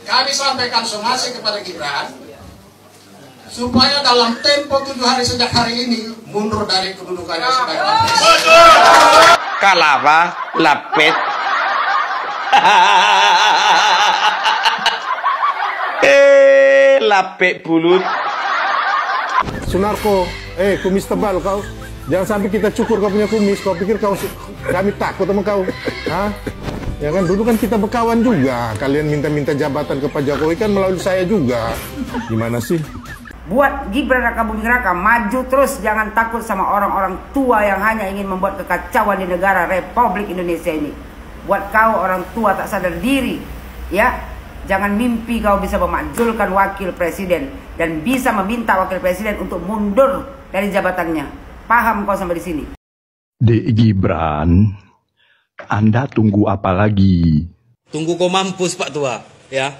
kami sampaikan somasi kepada Gibran supaya dalam tempo 7 hari sejak hari ini mundur dari kedudukannya sebagai presiden. Kalapa lapet. Lapet bulut. Sunarko, kumis tebal kau. Jangan sampai kita cukur kau punya kumis. Kau pikir kami takut sama kau? Hah? Ya kan, dulu kan kita berkawan juga. Kalian minta-minta jabatan ke Pak Jokowi kan melalui saya juga. Gimana sih? Buat Gibran Raka Buming Raka maju terus, jangan takut sama orang-orang tua yang hanya ingin membuat kekacauan di negara Republik Indonesia ini. Buat kau orang tua tak sadar diri, ya, jangan mimpi kau bisa memakzulkan wakil presiden dan bisa meminta wakil presiden untuk mundur dari jabatannya. Paham kau sampai di sini? Dek Gibran, Anda tunggu apa lagi? Tunggu kau mampus Pak Tua, ya.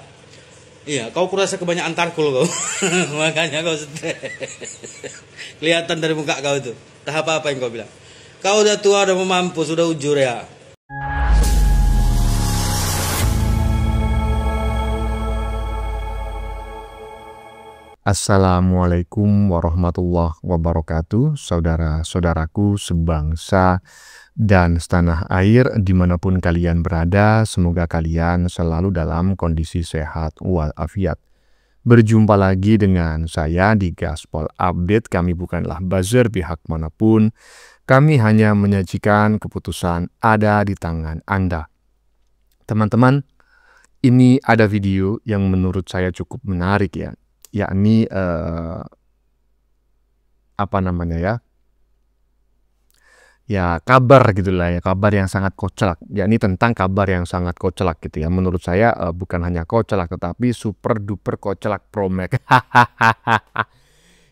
Iya, kau kurasa kebanyakan tarkul kau. Makanya kau stres. Kelihatan dari muka kau itu. Tak apa-apa yang kau bilang. Kau udah tua, udah mau mampus, udah ujur ya. Assalamualaikum warahmatullahi wabarakatuh, saudara-saudaraku sebangsa dan setanah air dimanapun kalian berada, semoga kalian selalu dalam kondisi sehat walafiat. Berjumpa lagi dengan saya di Gaspol Update. Kami bukanlah buzzer pihak manapun, kami hanya menyajikan keputusan ada di tangan Anda. Teman-teman, ini ada video yang menurut saya cukup menarik ya, yakni kabar gitulah ya, kabar yang sangat kocak, yakni tentang kabar yang sangat kocak gitu ya. Menurut saya bukan hanya kocak tetapi super duper kocak promek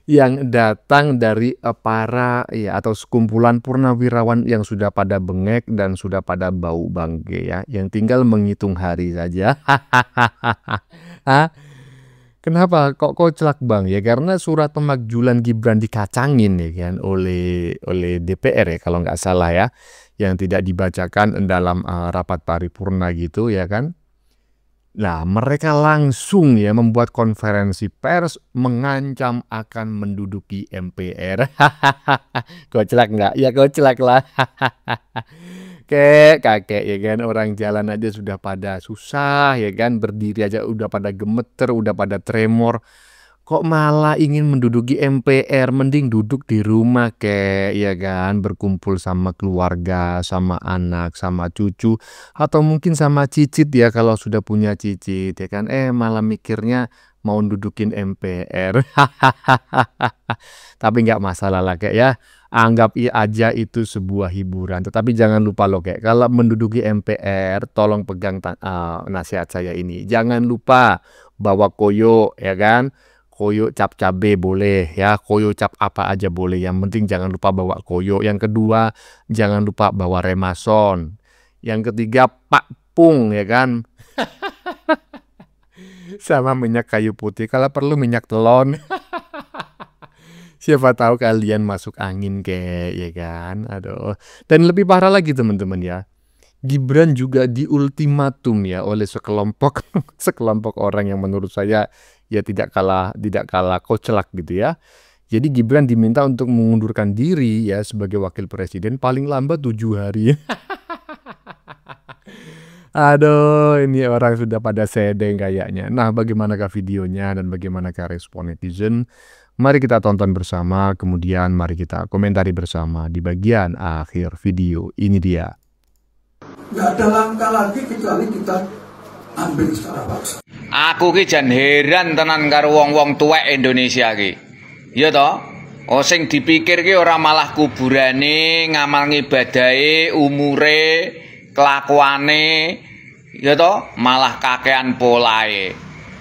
yang datang dari para ya atau sekumpulan purnawirawan yang sudah pada bengek dan sudah pada bau bangke ya, yang tinggal menghitung hari saja. Kenapa kok kocak bang? Ya karena surat pemakzulan Gibran dikacangin ya kan oleh DPR ya kalau nggak salah ya, yang tidak dibacakan dalam rapat paripurna gitu ya kan. Nah mereka langsung ya membuat konferensi pers mengancam akan menduduki MPR. Kocak nggak? Ya kocak lah. Kakek ya kan, orang jalan aja sudah pada susah ya kan, berdiri aja udah pada gemeter, udah pada tremor, kok malah ingin menduduki MPR. Mending duduk di rumah ya kan, berkumpul sama keluarga, sama anak, sama cucu, atau mungkin sama cicit ya kalau sudah punya cicit ya kan, malah mikirnya mau dudukin MPR. Tapi nggak masalah lah kayak ya, anggap aja itu sebuah hiburan. Tetapi jangan lupa loh kayak, kalau menduduki MPR tolong pegang nasihat saya ini. Jangan lupa bawa koyo ya kan, koyo cap cabe boleh ya, koyo cap apa aja boleh, yang penting jangan lupa bawa koyo. Yang kedua jangan lupa bawa remason. Yang ketiga pakpung ya kan. Sama minyak kayu putih, kalau perlu minyak telon. Siapa tahu kalian masuk angin ya kan. Aduh. Dan lebih parah lagi teman-teman ya, Gibran juga diultimatum ya oleh sekelompok orang yang menurut saya ya tidak kalah kocak gitu ya. Jadi Gibran diminta untuk mengundurkan diri ya sebagai wakil presiden paling lambat 7 hari. Aduh, ini orang sudah pada sedeng kayaknya. Nah, bagaimanakah videonya dan bagaimanakah respon netizen? Mari kita tonton bersama, kemudian mari kita komentari bersama di bagian akhir video. Ini dia. Nggak ada langkah lagi kecuali kita ambil secara paksa. Aku ki jan heran tenan karo wong-wong tuwek Indonesia ki. Ya toh? Oh sing dipikir ki ora malah kuburane, ngamal ngibadahe, umure, kelakuane, ya toh malah kakean polae.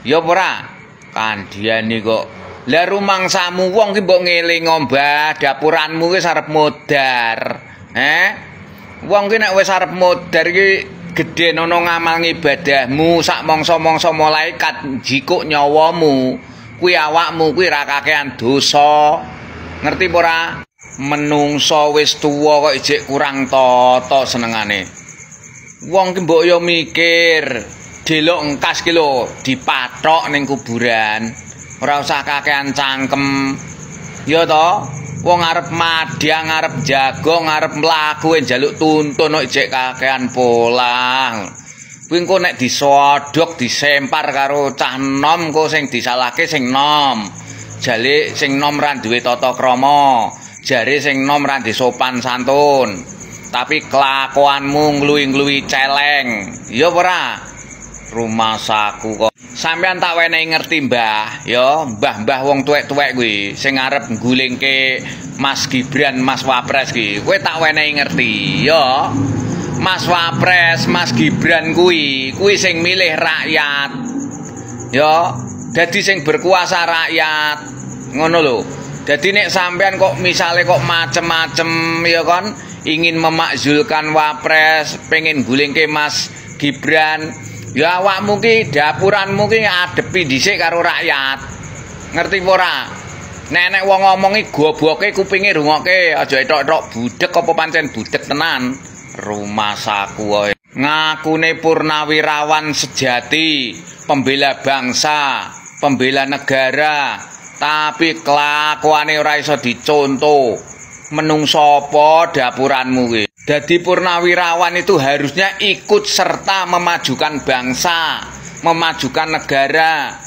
Ya ora? Kandhane kok. Lah rumangsamu wong ki mbok ngeling Mbah, dapuranmu wis arep modar. Wong ki nek wis arep modar ki gedhe nono ngamal ngibadahmu, sak mangsa-mangsa malaikat jikuk nyawamu. Kuwi awakmu kuwi ra kakean dosa. Ngerti apa ora? Menungso wis tuwa kok ijek kurang tata senengane. Wong ki mbok yo mikir, delok engkas ki lho dipathok ning kuburan. Ora usah kakean cangkem. Ya to, wong arep madang, arep jago, arep mlaku njaluk tuntun kok jek kakean polah. Kuwi engko nek disodok disempar karo cah nom kok sing disalahke sing nom. Jale sing nom ra duwe tata krama, jare sing nom ra sopan santun. Tapi kelakuanmu ngluwi-ngluwi celeng. Ya ora? Rumasaku kok. Sampeyan tak wenehi ngerti, Mbah, ya, mbah-mbah wong tuwek-tuwek kuwi sing arep nggulingke Mas Gibran, Mas Wapres ki. Kowe tak wenehi ngerti, ya. Mas Wapres, Mas Gibran kuwi sing milih rakyat. Ya, dadi sing berkuasa rakyat. Ngono lho. Dadi nek sampean kok misale kok macem-macem ya kon ingin memakzulkan Wapres, pengen gulingke Mas Gibran, ya awakmu ki dapuranmu ki adepi dhisik karo rakyat. Ngerti ora? Nek wong ngomongi goboke kupinge rungokke, aja etok-etok budek apa pancen budek tenan. Rumasaku wae. Ngakune purnawirawan sejati, pembela bangsa, pembela negara, tapi kelakuane ora iso dicontoh. Menungso apa dapuranmu kuwi? Dadi purnawirawan itu harusnya ikut serta memajukan bangsa, memajukan negara,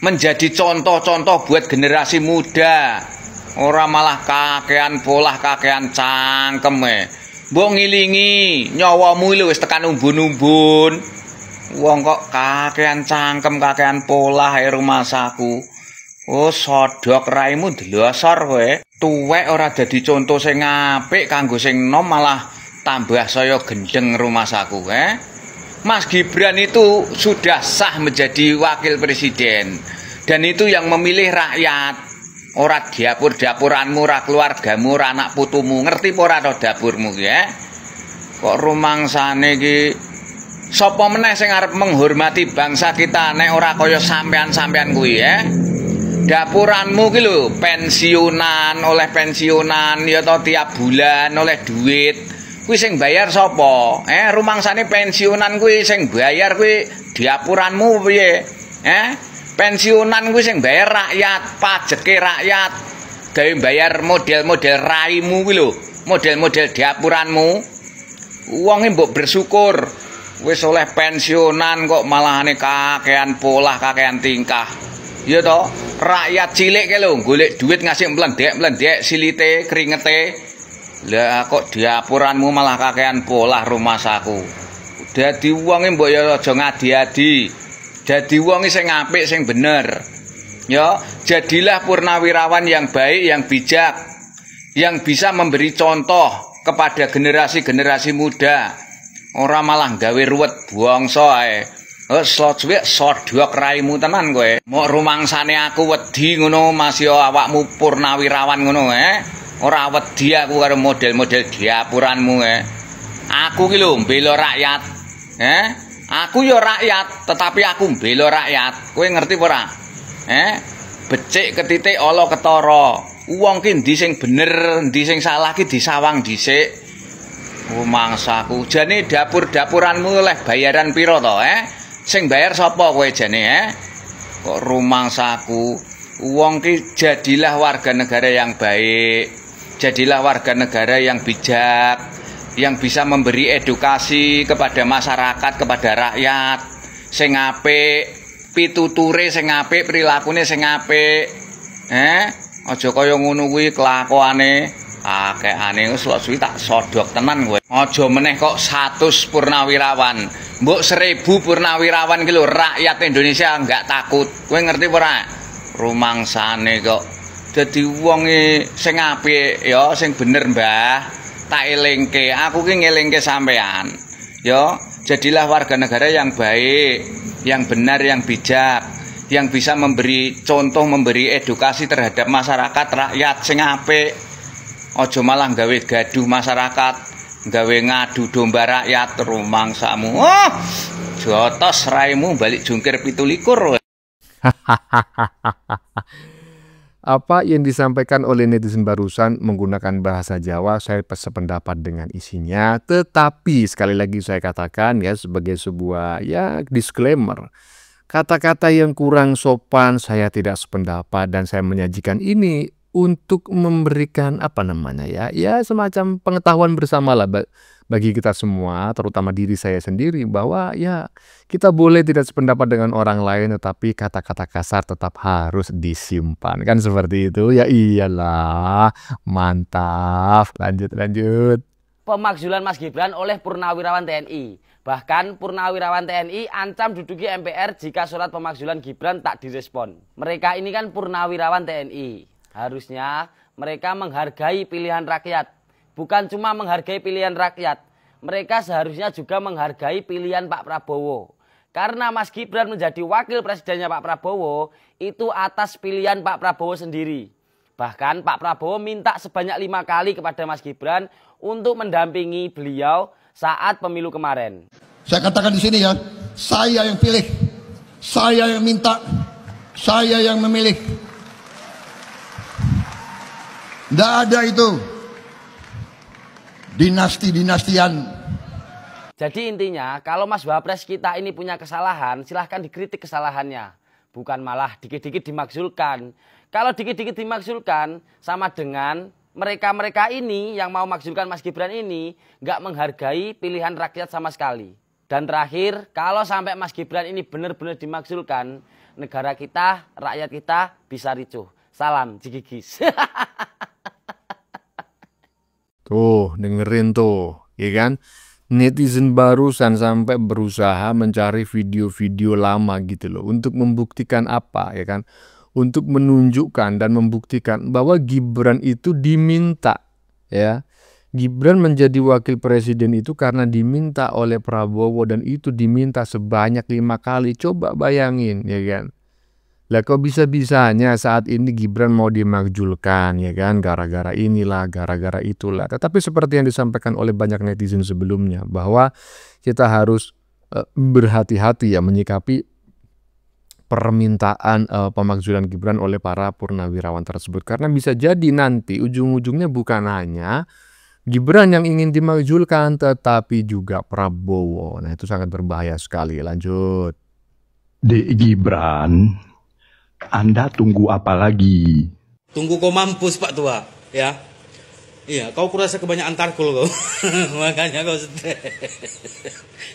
menjadi contoh-contoh buat generasi muda. Ora malah kakean polah, kakean cangkem Mbok ngilingi nyawamu lho wis tekan umbun-umbun. Wong kok kakean cangkem, kakean polah rumasaku. Oh, sodok raimu delosor kowe. Tuwek ora dadi contoh sing apik kanggo sing nom, malah tambah saya gendeng rumasaku, Mas Gibran itu sudah sah menjadi wakil presiden. Dan itu yang memilih rakyat. Ora dapur-dapuranmu, ora keluargamu, ora anak putumu. Ngerti ora to dapurmu ki, Kok rumangsane ki sapa meneh sing arep menghormati bangsa kita nek ora kaya sampean-sampean kuwi, Dapuranmu ki lho pensiunan, oleh pensiunan ya to tiap bulan oleh duit. Kuwi sing bayar sapa? Rumangsane pensiunan kuwi sing bayar kuwi dapuranmu piye? Pensiunan kuwi sing bayar rakyat, pajeke rakyat. Gawe bayar model-model raimu kuwi lho, model-model dapuranmu. Wonge mbok bersyukur wis oleh pensiunan kok malahane kakean polah, kakean tingkah. Ya toh, rakyat cilik ke lho golek duit ngasih mlendek-mlendek silite, keringete. Lah kok diapuranmu malah kakean polah rumasaku. Dadi wonge mbok ya aja ngadi-adi. Dadi wonge sing apik, sing bener. Ya, jadilah purnawirawan yang baik, yang bijak, yang bisa memberi contoh kepada generasi-generasi muda. Ora malah gawe ruwet bangsa ae. Sodok raimu tenan kowe. Mok rumangsane aku wedi ngono Mas yo awakmu purnawirawan ngono Ora wedi aku karo model-model diapuranmu Aku ki lho mbela rakyat. Aku yo rakyat, tetapi aku mbela rakyat. Kowe ngerti ora? Becik ketitik ala ketara. Wong ki ndi sing bener, ndi sing salah ki disawang dhisik. Mangsaku jane dapur-dapuranmu oleh bayaran piro to, Sing bayar sapa kowe jane, Kok rumangsaku. Wong ki jadilah warga negara yang baik. Jadilah warga negara yang bijak, yang bisa memberi edukasi kepada masyarakat, kepada rakyat. Sing apik, pituture sing apik, prilakune sing apik. Aja kaya ngono kuwi kelakuane. Akehane wis suwi tak sodok tenan kowe. Aja meneh kok 100 purnawirawan. Mbok 1000 purnawirawan ki lho rakyat Indonesia enggak takut. Kowe ngerti ora? Rumangsane kok dadi wonge sing apik ya, sing bener, Mbah. Tak elingke, aku ki ngelingke sampean. Ya, jadilah warga negara yang baik, yang benar, yang bijak, yang bisa memberi contoh, memberi edukasi terhadap masyarakat, rakyat sing apik. Aja malah gawe gaduh masyarakat, gawe ngadu domba rakyat rumangsamu. Jotos raimu balik jungkir 17. Apa yang disampaikan oleh netizen barusan menggunakan bahasa Jawa, saya sependapat dengan isinya. Tetapi sekali lagi saya katakan ya sebagai sebuah ya disclaimer, kata-kata yang kurang sopan saya tidak sependapat dan saya menyajikan ini untuk memberikan apa namanya ya semacam pengetahuan bersama lah bagi kita semua, terutama diri saya sendiri, bahwa ya kita boleh tidak sependapat dengan orang lain, tetapi kata-kata kasar tetap harus disimpan. Kan seperti itu? Ya iyalah, mantap. Lanjut. Pemakzulan Mas Gibran oleh Purnawirawan TNI. Bahkan Purnawirawan TNI ancam duduki MPR jika surat pemakzulan Gibran tak direspon. Mereka ini kan Purnawirawan TNI. Harusnya mereka menghargai pilihan rakyat. Bukan cuma menghargai pilihan rakyat, mereka seharusnya juga menghargai pilihan Pak Prabowo. Karena Mas Gibran menjadi wakil presidennya Pak Prabowo, itu atas pilihan Pak Prabowo sendiri. Bahkan Pak Prabowo minta sebanyak 5 kali kepada Mas Gibran untuk mendampingi beliau saat pemilu kemarin. Saya katakan di sini ya, saya yang pilih, saya yang minta, saya yang memilih. Tidak ada itu dinasti-dinastian. Jadi intinya kalau Mas Wapres kita ini punya kesalahan, silahkan dikritik kesalahannya. Bukan malah dikit-dikit dimaksudkan. Kalau dikit-dikit dimaksudkan sama dengan mereka-mereka ini yang mau maksudkan Mas Gibran ini nggak menghargai pilihan rakyat sama sekali. Dan terakhir, kalau sampai Mas Gibran ini benar-benar dimaksudkan, negara kita, rakyat kita bisa ricuh. Salam Jigigis. Tuh, dengerin tuh, ya kan? Netizen barusan sampai berusaha mencari video-video lama gitu loh. Untuk membuktikan apa, ya kan? Untuk menunjukkan dan membuktikan bahwa Gibran itu diminta, ya. Gibran menjadi wakil presiden itu karena diminta oleh Prabowo dan itu diminta sebanyak 5 kali. Coba bayangin, ya kan? Lah kok bisa-bisanya saat ini Gibran mau dimakzulkan, ya kan, gara-gara inilah, gara-gara itulah. Tetapi seperti yang disampaikan oleh banyak netizen sebelumnya, bahwa kita harus berhati-hati ya menyikapi permintaan pemakzulan Gibran oleh para purnawirawan tersebut. Karena bisa jadi nanti ujung-ujungnya bukan hanya Gibran yang ingin dimakzulkan, tetapi juga Prabowo. Nah itu sangat berbahaya sekali. Lanjut. Dek Gibran, Anda tunggu apa lagi? Tunggu kau mampus Pak Tua, ya. Iya, kau kurasa kebanyakan tarkul kau. Makanya kau stres.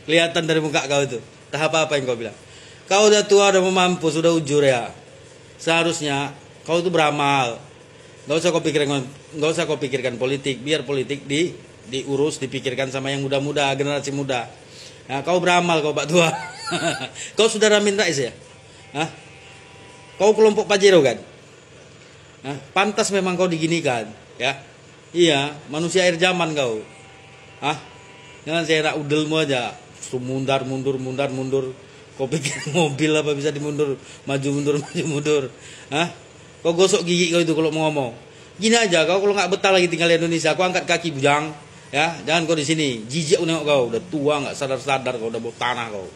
Kelihatan dari muka kau itu. Tahap apa yang kau bilang? Kau udah tua, udah mau mampus, udah ujur ya. Seharusnya kau itu beramal. Gak usah kau pikirkan politik, biar politik diurus, dipikirkan sama yang muda-muda, generasi muda. Nah, kau beramal kau Pak Tua. Kau saudara Amin Rais ya? Hah? Kau kelompok Pajero kan? Hah? Pantas memang kau diginikan, ya? Iya, manusia akhir zaman kau. Hah? Jangan saya nak udelmu aja. Mundur. Kau pikir mobil apa bisa dimundur? Maju mundur. Hah? Kau gosok gigi kau itu kalau mau ngomong. Gini aja, kau kalau nggak betah lagi tinggal di Indonesia, kau angkat kaki bujang, ya. Jangan kau di sini. Jijik nengok kau, udah tua nggak sadar kau, udah bau tanah kau.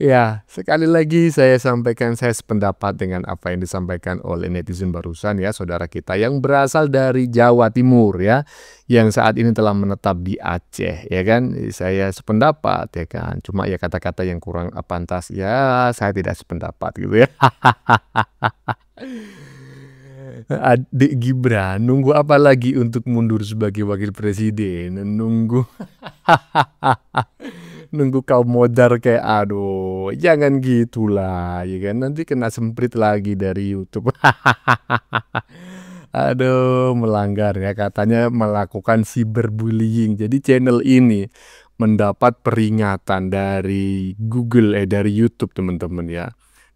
Ya, sekali lagi saya sampaikan saya sependapat dengan apa yang disampaikan oleh netizen barusan ya, saudara kita yang berasal dari Jawa Timur ya, yang saat ini telah menetap di Aceh ya kan. Saya sependapat ya kan, cuma ya kata-kata yang kurang pantas ya saya tidak sependapat gitu ya. Adik Gibran, nunggu apa lagi untuk mundur sebagai wakil presiden? Nunggu kau modar kayak aduh, jangan gitulah, ya kan? Nanti kena semprit lagi dari YouTube. Aduh, melanggar ya, katanya melakukan cyberbullying. Jadi channel ini mendapat peringatan dari Google dari YouTube teman-teman ya.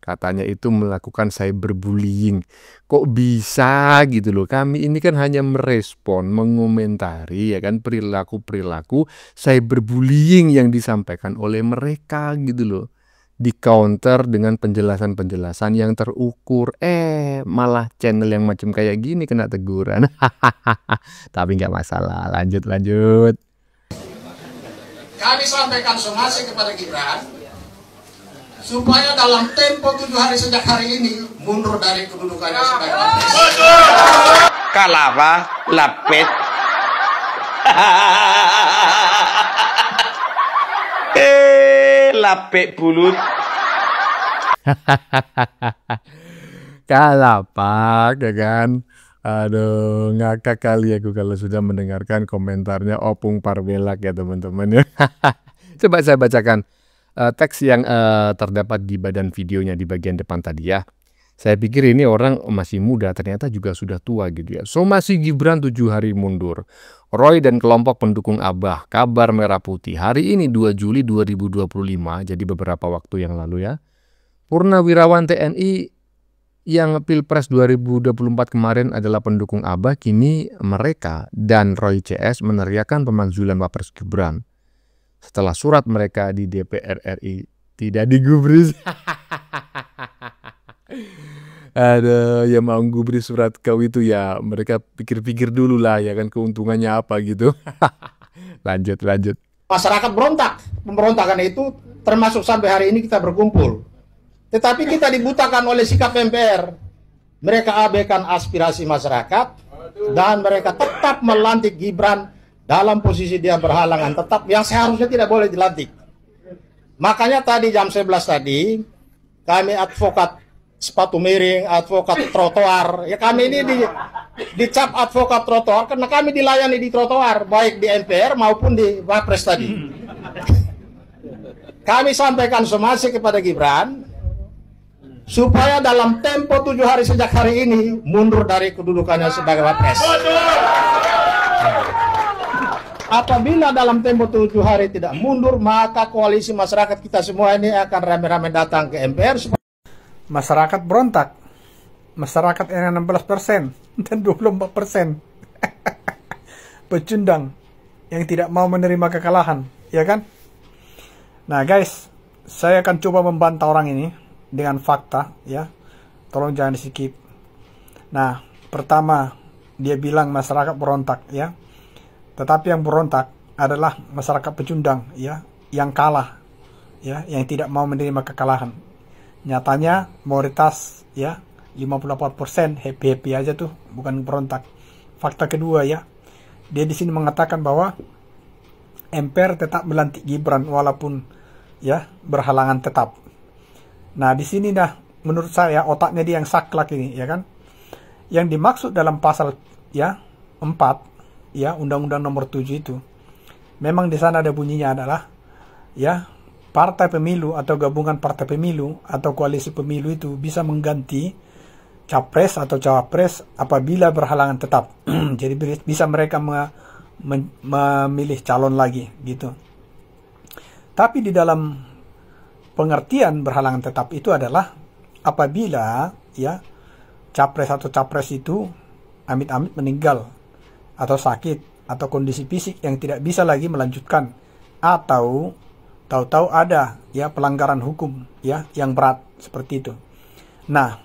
Katanya itu melakukan cyberbullying. Kok bisa gitu loh. Kami ini kan hanya merespon, mengomentari ya kan perilaku-perilaku cyberbullying yang disampaikan oleh mereka gitu loh. Di counter dengan penjelasan-penjelasan yang terukur. Malah channel yang macam kayak gini kena teguran. Tapi nggak masalah. Lanjut. Kami sampaikan somasi kepada Gibran supaya dalam tempo 7 hari sejak hari ini mundur dari kedudukannya sebagai wapres. Kalapa lapet. Lapet bulut. Kalapak ya kan. Aduh, ngakak kali aku kalau sudah mendengarkan komentarnya Opung Parvelak ya teman-teman ya. Coba saya bacakan teks yang terdapat di badan videonya di bagian depan tadi ya. Saya pikir ini orang masih muda, ternyata juga sudah tua gitu ya. Somasi Gibran 7 hari mundur. Roy dan kelompok pendukung Abah, kabar merah putih. Hari ini 2 Juli 2025, jadi beberapa waktu yang lalu ya. Purnawirawan TNI yang Pilpres 2024 kemarin adalah pendukung Abah, kini mereka dan Roy CS meneriakan pemakzulan Wapres Gibran. Setelah surat mereka di DPR RI tidak digubris. Ada yang mau gubris surat kau itu ya mereka pikir-pikir dulu lah ya kan keuntungannya apa gitu. Lanjut. Masyarakat berontak. Pemberontakan itu termasuk sampai hari ini kita berkumpul. Tetapi kita dibutakan oleh sikap MPR. Mereka abaikan aspirasi masyarakat dan mereka tetap melantik Gibran dalam posisi dia berhalangan tetap yang seharusnya tidak boleh dilantik. Makanya tadi jam 11 tadi kami advokat sepatu miring, advokat trotoar. Ya kami ini dicap advokat trotoar karena kami dilayani di trotoar baik di MPR maupun di Wapres tadi. Kami sampaikan somasi kepada Gibran supaya dalam tempo 7 hari sejak hari ini mundur dari kedudukannya sebagai Wapres. Apabila dalam tempo 7 hari tidak mundur, maka koalisi masyarakat kita semua ini akan rame-rame datang ke MPR. Masyarakat berontak. Masyarakat yang 16% dan 24% pecundang yang tidak mau menerima kekalahan, ya kan? Nah guys, saya akan coba membantah orang ini dengan fakta, ya. Tolong jangan di-skip. Nah, pertama dia bilang masyarakat berontak, ya. Tetapi yang berontak adalah masyarakat pecundang, ya, yang kalah, ya, yang tidak mau menerima kekalahan. Nyatanya mayoritas ya 58% happy aja tuh, bukan berontak. Fakta kedua ya, dia di sini mengatakan bahwa MPR tetap melantik Gibran walaupun ya berhalangan tetap. Nah di sini dah menurut saya otaknya dia yang saklek ini ya kan. Yang dimaksud dalam pasal ya 4 ya Undang-Undang Nomor 7 itu memang di sana ada bunyinya adalah ya partai pemilu atau gabungan partai pemilu atau koalisi pemilu itu bisa mengganti capres atau cawapres apabila berhalangan tetap. Jadi bisa mereka memilih calon lagi gitu. Tapi di dalam pengertian berhalangan tetap itu adalah apabila ya capres atau capres itu amit-amit meninggal atau sakit atau kondisi fisik yang tidak bisa lagi melanjutkan atau tahu-tahu ada ya pelanggaran hukum ya yang berat seperti itu. Nah,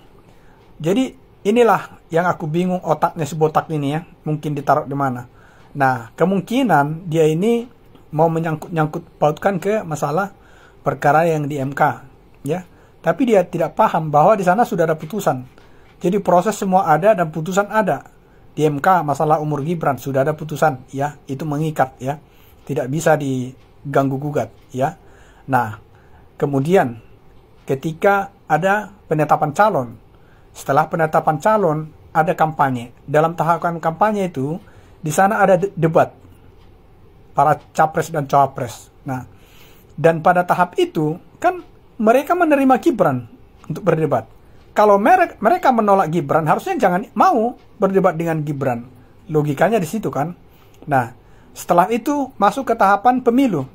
jadi inilah yang aku bingung otaknya si botak ini ya, mungkin ditaruh di mana. Nah, kemungkinan dia ini mau menyangkut pautkan ke masalah perkara yang di MK ya. Tapi dia tidak paham bahwa di sana sudah ada putusan. Jadi proses semua ada dan putusan ada. Di MK masalah umur Gibran sudah ada putusan ya, itu mengikat ya. Tidak bisa diganggu gugat ya. Nah, kemudian ketika ada penetapan calon, setelah penetapan calon ada kampanye. Dalam tahapan kampanye itu di sana ada debat para capres dan cawapres. Nah, dan pada tahap itu kan mereka menerima Gibran untuk berdebat. Kalau mereka menolak Gibran, harusnya jangan mau berdebat dengan Gibran. Logikanya di situ kan. Nah, setelah itu masuk ke tahapan pemilu.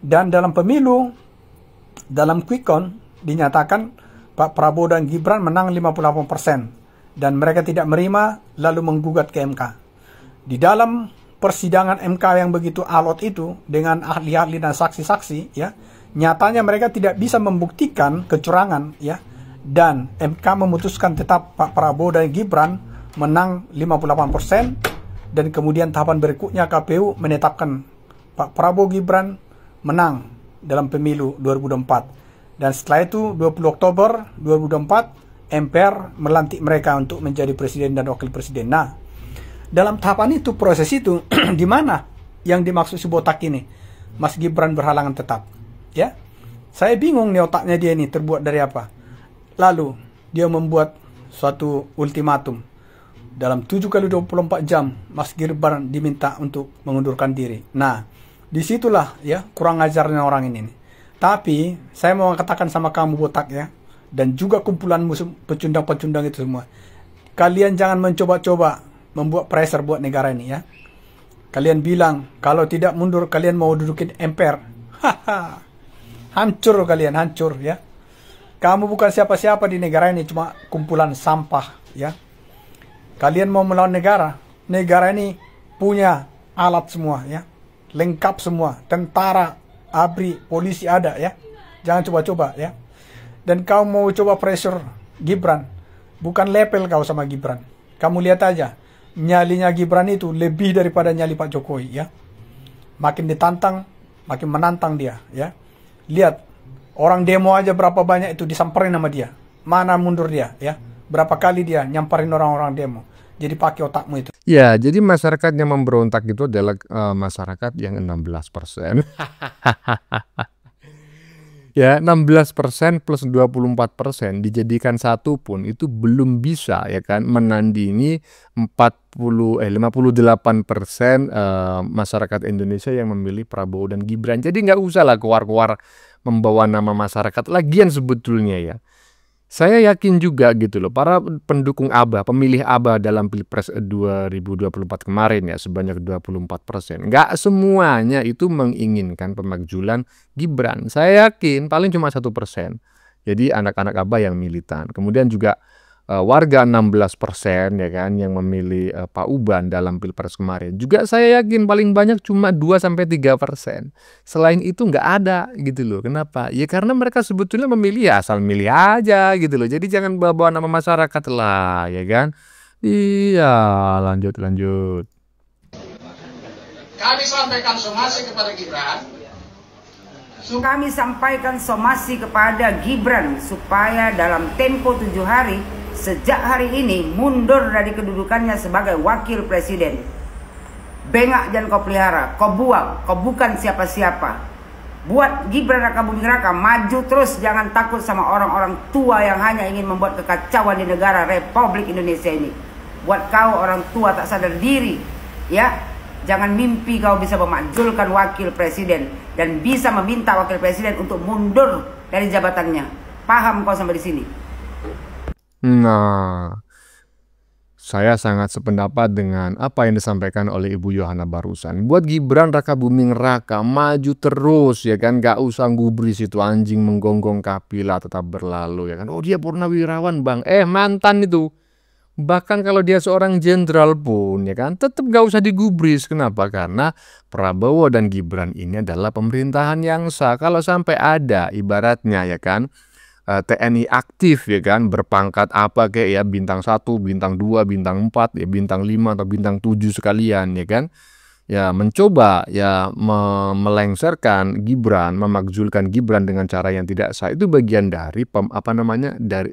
Dan dalam pemilu, dalam quick count dinyatakan Pak Prabowo dan Gibran menang 58%. Dan mereka tidak menerima lalu menggugat ke MK. Di dalam persidangan MK yang begitu alot itu dengan ahli-ahli dan saksi-saksi ya, nyatanya mereka tidak bisa membuktikan kecurangan ya. Dan MK memutuskan tetap Pak Prabowo dan Gibran menang 58%. Dan kemudian tahapan berikutnya KPU menetapkan Pak Prabowo Gibran menang dalam pemilu 2024. Dan setelah itu 20 Oktober 2024 MPR melantik mereka untuk menjadi presiden dan wakil presiden. Nah, dalam tahapan itu, proses itu di mana yang dimaksud si botak ini, Mas Gibran berhalangan tetap, ya. Saya bingung nih otaknya dia ini terbuat dari apa. Lalu dia membuat suatu ultimatum. Dalam 7 kali 24 jam Mas Gibran diminta untuk mengundurkan diri. Nah, disitulah ya kurang ajarnya orang ini nih. Tapi saya mau katakan sama kamu botak ya, dan juga kumpulan pecundang-pecundang itu semua, kalian jangan mencoba-coba membuat pressure buat negara ini ya. Kalian bilang kalau tidak mundur kalian mau dudukin MPR. Haha. Hancur kalian, hancur ya. Kamu bukan siapa-siapa di negara ini, cuma kumpulan sampah ya. Kalian mau melawan negara. Negara ini punya alat semua ya. Lengkap semua, tentara, ABRI, polisi ada ya. Jangan coba-coba ya. Dan kau mau coba pressure Gibran, bukan level kau sama Gibran. Kamu lihat aja, nyalinya Gibran itu lebih daripada nyali Pak Jokowi ya. Makin ditantang, makin menantang dia ya. Lihat, orang demo aja berapa banyak itu disamperin sama dia. Mana mundur dia ya. Berapa kali dia nyamperin orang-orang demo. Jadi pakai otakmu itu. Ya, jadi masyarakat yang memberontak itu adalah masyarakat yang 16%. Ya, 16% plus 24% dijadikan satu pun itu belum bisa ya kan menandingi 58% masyarakat Indonesia yang memilih Prabowo dan Gibran. Jadi nggak usah lah keluar-keluar membawa nama masyarakat. Lagian sebetulnya ya, saya yakin juga gitu loh, para pendukung ABA, pemilih ABA dalam Pilpres 2024 kemarin ya sebanyak 24%. Nggak semuanya itu menginginkan pemakzulan Gibran. Saya yakin paling cuma 1%. Jadi anak-anak ABA yang militan. Kemudian juga warga 16% ya kan yang memilih Pak Uban dalam Pilpres kemarin. Juga saya yakin paling banyak cuma 2-3%. Selain itu nggak ada gitu loh. Kenapa? Ya karena mereka sebetulnya memilih ya asal milih aja gitu loh. Jadi jangan bawa nama masyarakat lah ya kan. Iya, lanjut. Kami sampaikan somasi kepada Gibran. Kami sampaikan somasi kepada Gibran supaya dalam tempo 7 hari sejak hari ini mundur dari kedudukannya sebagai wakil presiden. Bengak jangan kau pelihara, kau buang, kau bukan siapa-siapa. Buat Gibran Raka Buming Raka maju terus, jangan takut sama orang-orang tua yang hanya ingin membuat kekacauan di negara Republik Indonesia ini. Buat kau orang tua tak sadar diri, ya, jangan mimpi kau bisa memakzulkan wakil presiden dan bisa meminta wakil presiden untuk mundur dari jabatannya. Paham kau sampai di sini? Nah, saya sangat sependapat dengan apa yang disampaikan oleh Ibu Yohana barusan. Buat Gibran Raka Buming Raka maju terus ya kan, gak usah gubris itu anjing menggonggong kapilah tetap berlalu ya kan. Oh dia purnawirawan bang, mantan itu. Bahkan kalau dia seorang jenderal pun ya kan tetap gak usah digubris. Kenapa? Karena Prabowo dan Gibran ini adalah pemerintahan yang sah. Kalau sampai ada ibaratnya ya kan TNI aktif ya kan berpangkat apa kayak ya bintang 1, bintang 2, bintang 4, ya bintang 5 atau bintang 7 sekalian ya kan. Ya mencoba ya melengsarkan Gibran, memakzulkan Gibran dengan cara yang tidak sah, itu bagian dari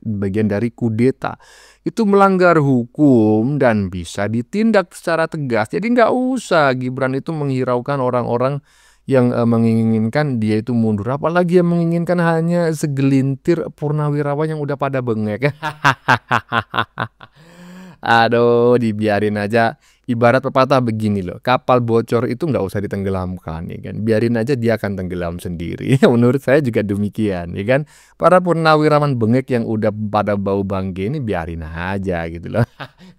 bagian dari kudeta. Itu melanggar hukum dan bisa ditindak secara tegas. Jadi nggak usah Gibran itu menghiraukan orang-orang yang menginginkan dia itu mundur, apalagi yang menginginkan hanya segelintir purnawirawan yang udah pada bengek. Aduh, dibiarin aja. Ibarat pepatah begini loh, kapal bocor itu nggak usah ditenggelamkan ya kan, biarin aja dia akan tenggelam sendiri. Menurut saya juga demikian ya kan. Para purnawirawan bengek yang udah pada bau bangke ini biarin aja gitu loh.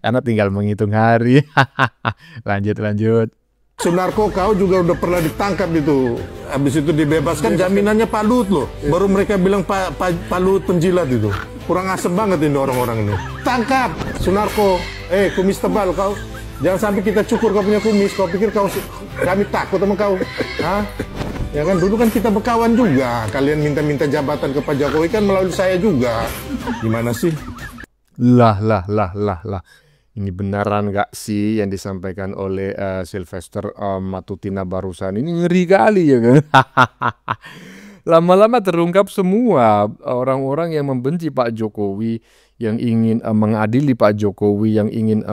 Karena tinggal menghitung hari. Lanjut. Sunarko kau juga udah pernah ditangkap itu. Habis itu dibebaskan, jaminannya Pak Luhut loh. Baru mereka bilang Pak Luhut penjilat itu. Kurang asem banget ini orang-orang ini. Tangkap Sunarko. Kumis tebal kau. Jangan sampai kita cukur kau punya kumis. Kau pikir kami takut sama kau? Hah? Ya kan dulu kan kita berkawan juga. Kalian minta-minta jabatan ke Pak Jokowi kan melalui saya juga. Gimana sih? Lah. Ini beneran gak sih yang disampaikan oleh Sylvester Matutina barusan? Ini ngeri kali ya kan? Lama-lama terungkap semua orang-orang yang membenci Pak Jokowi, yang ingin mengadili Pak Jokowi, yang ingin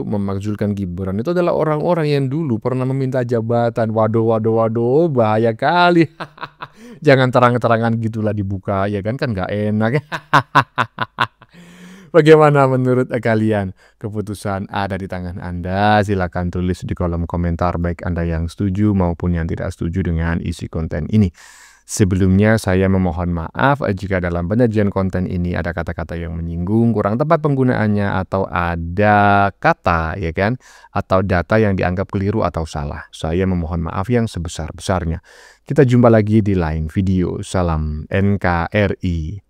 memakzulkan Gibran. Itu adalah orang-orang yang dulu pernah meminta jabatan. Waduh, bahaya kali. Jangan terang-terangan gitulah dibuka, ya kan nggak enak. Bagaimana menurut kalian? Keputusan ada di tangan Anda. Silakan tulis di kolom komentar baik Anda yang setuju maupun yang tidak setuju dengan isi konten ini. Sebelumnya saya memohon maaf jika dalam penyajian konten ini ada kata-kata yang menyinggung, kurang tepat penggunaannya, atau ada kata atau data yang dianggap keliru atau salah. Saya memohon maaf yang sebesar-besarnya. Kita jumpa lagi di lain video. Salam NKRI.